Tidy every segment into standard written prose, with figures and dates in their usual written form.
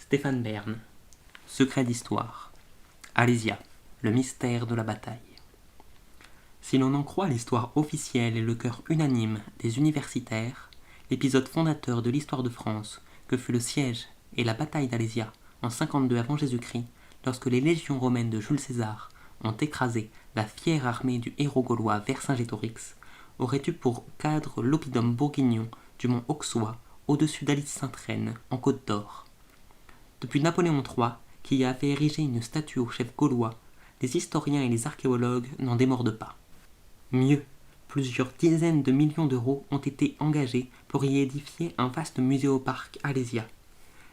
Stéphane Bern. Secret d'histoire. Alésia, le mystère de la bataille. Si l'on en croit l'histoire officielle et le cœur unanime des universitaires, l'épisode fondateur de l'histoire de France, que fut le siège et la bataille d'Alésia en 52 avant Jésus-Christ, lorsque les légions romaines de Jules César ont écrasé la fière armée du héros gaulois Vercingétorix, aurait eu pour cadre l'oppidum bourguignon du mont Auxois, au-dessus d'Alys-Sainte-Reine, en Côte d'Or. Depuis Napoléon III, qui y avait érigé une statue au chef gaulois, les historiens et les archéologues n'en démordent pas. Mieux, plusieurs dizaines de millions d'euros ont été engagés pour y édifier un vaste muséoparc Alésia.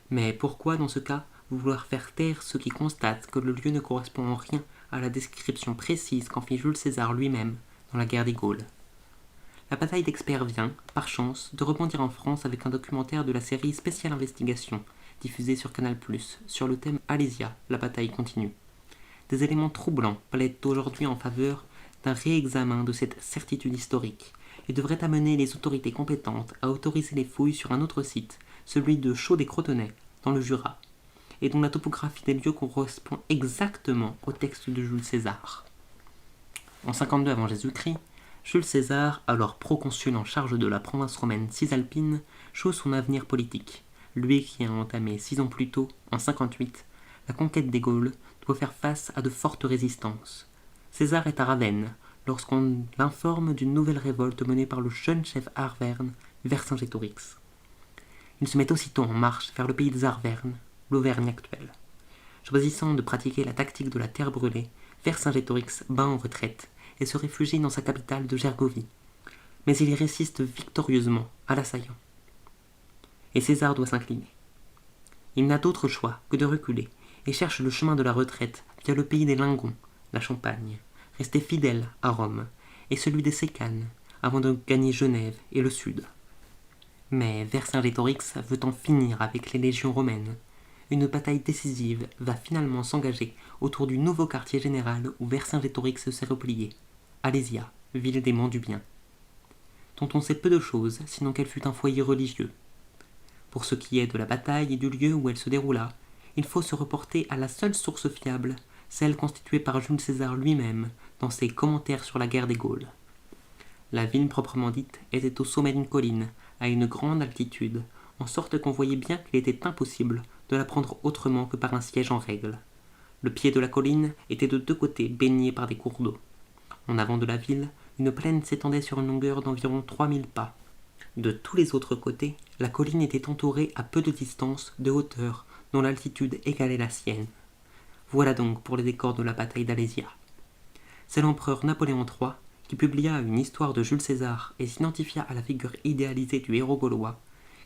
Mais pourquoi, dans ce cas, vouloir faire taire ceux qui constatent que le lieu ne correspond en rien à la description précise qu'en fit Jules César lui-même dans la guerre des Gaules? La bataille d'Expert vient, par chance, de rebondir en France avec un documentaire de la série Spéciale Investigation, diffusé sur Canal+, sur le thème Alésia, la bataille continue. Des éléments troublants plaident aujourd'hui en faveur d'un réexamen de cette certitude historique et devraient amener les autorités compétentes à autoriser les fouilles sur un autre site, celui de Chaux-des-Crotonais, dans le Jura, et dont la topographie des lieux correspond exactement au texte de Jules César. En 52 avant Jésus-Christ, Jules César, alors proconsul en charge de la province romaine cisalpine, joue son avenir politique. Lui qui a entamé 6 ans plus tôt, en 58, la conquête des Gaules, doit faire face à de fortes résistances. César est à Ravenne lorsqu'on l'informe d'une nouvelle révolte menée par le jeune chef arverne, Vercingétorix. Il se met aussitôt en marche vers le pays des Arvernes, l'Auvergne actuelle. Choisissant de pratiquer la tactique de la terre brûlée, Vercingétorix bat en retraite et se réfugie dans sa capitale de Gergovie. Mais il y résiste victorieusement à l'assaillant. Et César doit s'incliner. Il n'a d'autre choix que de reculer et cherche le chemin de la retraite via le pays des Lingons, la Champagne, resté fidèle à Rome, et celui des Sécanes, avant de gagner Genève et le Sud. Mais Vercingétorix veut en finir avec les légions romaines. Une bataille décisive va finalement s'engager autour du nouveau quartier général où Vercingétorix s'est replié, Alésia, ville des Monts du Bien, dont on sait peu de choses, sinon qu'elle fut un foyer religieux. Pour ce qui est de la bataille et du lieu où elle se déroula, il faut se reporter à la seule source fiable, celle constituée par Jules César lui-même dans ses commentaires sur la guerre des Gaules. La ville proprement dite était au sommet d'une colline, à une grande altitude, en sorte qu'on voyait bien qu'il était impossible de la prendre autrement que par un siège en règle. Le pied de la colline était de deux côtés baigné par des cours d'eau. En avant de la ville, une plaine s'étendait sur une longueur d'environ 3000 pas. De tous les autres côtés, la colline était entourée à peu de distance de hauteur dont l'altitude égalait la sienne. Voilà donc pour les décors de la bataille d'Alésia. C'est l'empereur Napoléon III qui publia une histoire de Jules César et s'identifia à la figure idéalisée du héros gaulois,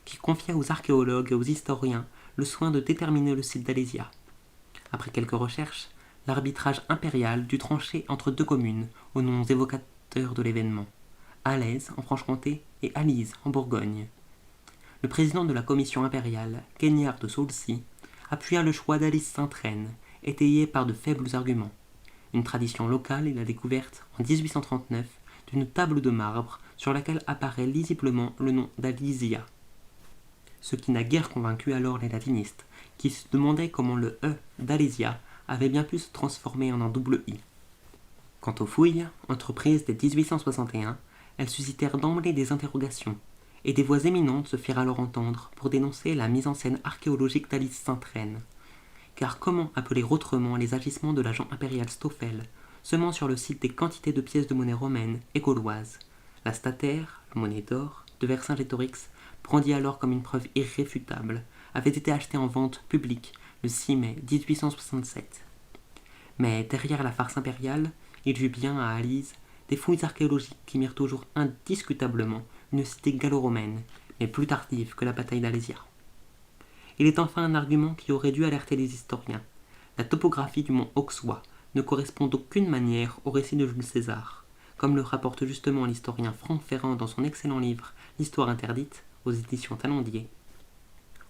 qui confia aux archéologues et aux historiens le soin de déterminer le site d'Alésia. Après quelques recherches, l'arbitrage impérial dut trancher entre deux communes aux noms évocateurs de l'événement, Alès en Franche-Comté et Alise en Bourgogne. Le président de la commission impériale, Kaignard de Saulcy, appuya le choix d'Alys-Sainte-Reine, étayé par de faibles arguments. Une tradition locale et la découverte, en 1839, d'une table de marbre sur laquelle apparaît lisiblement le nom d'Alysia. Ce qui n'a guère convaincu alors les latinistes, qui se demandaient comment le E d'Alésia avait bien pu se transformer en un double I. Quant aux fouilles, entreprises dès 1861, elles suscitèrent d'emblée des interrogations, et des voix éminentes se firent alors entendre pour dénoncer la mise en scène archéologique d'Alys-Sainte-Reine. Car comment appeler autrement les agissements de l'agent impérial Stoffel, semant sur le site des quantités de pièces de monnaie romaines et gauloises? La statère, la monnaie d'or, de Vercingétorix, brandie alors comme une preuve irréfutable, avait été achetée en vente publique le 6 mai 1867. Mais derrière la farce impériale, il y eut bien à Alise des fouilles archéologiques qui mirent au jour indiscutablement une cité gallo-romaine, mais plus tardive que la bataille d'Alésia. Il est enfin un argument qui aurait dû alerter les historiens. La topographie du mont Auxois ne correspond d'aucune manière au récit de Jules César, comme le rapporte justement l'historien Franck Ferrand dans son excellent livre L'Histoire interdite, aux éditions Talandier.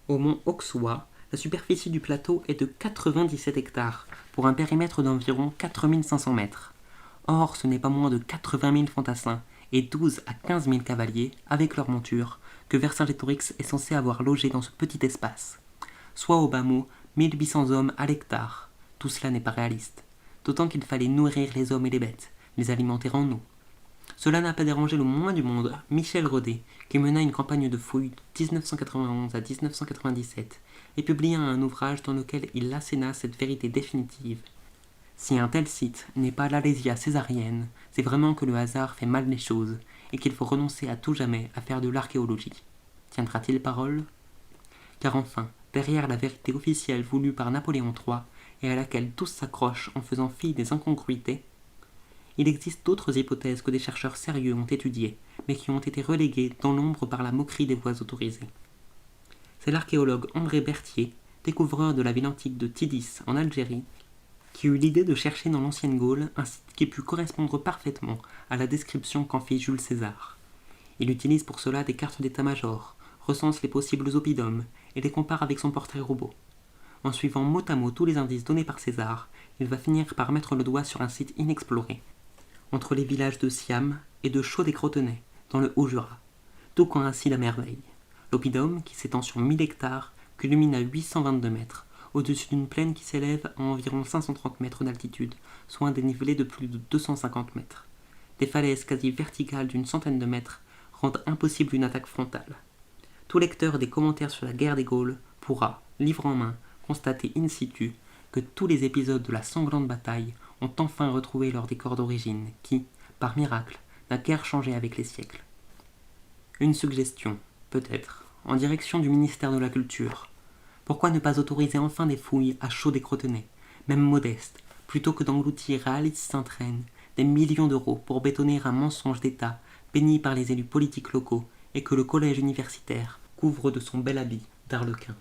Au mont Auxois, la superficie du plateau est de 97 hectares, pour un périmètre d'environ 4500 mètres. Or, ce n'est pas moins de 80 000 fantassins et 12 à 15 000 cavaliers, avec leurs montures, que Vercingétorix est censé avoir logé dans ce petit espace. soit au bas mot 1800 hommes à l'hectare. Tout cela n'est pas réaliste, d'autant qu'il fallait nourrir les hommes et les bêtes, les alimenter en eau. Cela n'a pas dérangé le moins du monde Michel Rodet, qui mena une campagne de fouilles de 1991 à 1997 et publia un ouvrage dans lequel il asséna cette vérité définitive. Si un tel site n'est pas l'Alésia césarienne, c'est vraiment que le hasard fait mal les choses et qu'il faut renoncer à tout jamais à faire de l'archéologie. Tiendra-t-il parole ? Car enfin, derrière la vérité officielle voulue par Napoléon III et à laquelle tous s'accrochent en faisant fi des incongruités, il existe d'autres hypothèses que des chercheurs sérieux ont étudiées, mais qui ont été reléguées dans l'ombre par la moquerie des voix autorisées. C'est l'archéologue André Berthier, découvreur de la ville antique de Tidis en Algérie, qui eut l'idée de chercher dans l'ancienne Gaule un site qui pût correspondre parfaitement à la description qu'en fit Jules César. Il utilise pour cela des cartes d'état-major, recense les possibles oppidums et les compare avec son portrait robot. En suivant mot à mot tous les indices donnés par César, il va finir par mettre le doigt sur un site inexploré, entre les villages de Siam et de Chaux-des-Crotenay, dans le Haut-Jura. Tout coïncide à merveille. L'oppidum, qui s'étend sur 1000 hectares, culmine à 822 mètres, au-dessus d'une plaine qui s'élève à environ 530 mètres d'altitude, soit un dénivelé de plus de 250 mètres. Des falaises quasi verticales d'une centaine de mètres rendent impossible une attaque frontale. Tout lecteur des commentaires sur la guerre des Gaules pourra, livre en main, constater in situ que tous les épisodes de la sanglante bataille ont enfin retrouvé leur décor d'origine, qui, par miracle, n'a guère changé avec les siècles. Une suggestion, peut-être, en direction du ministère de la Culture. Pourquoi ne pas autoriser enfin des fouilles à Chaux-des-Crotenay, même modestes, plutôt que d'engloutir à Alys-Sainte-Reine des millions d'euros pour bétonner un mensonge d'État béni par les élus politiques locaux et que le collège universitaire couvre de son bel habit d'arlequin.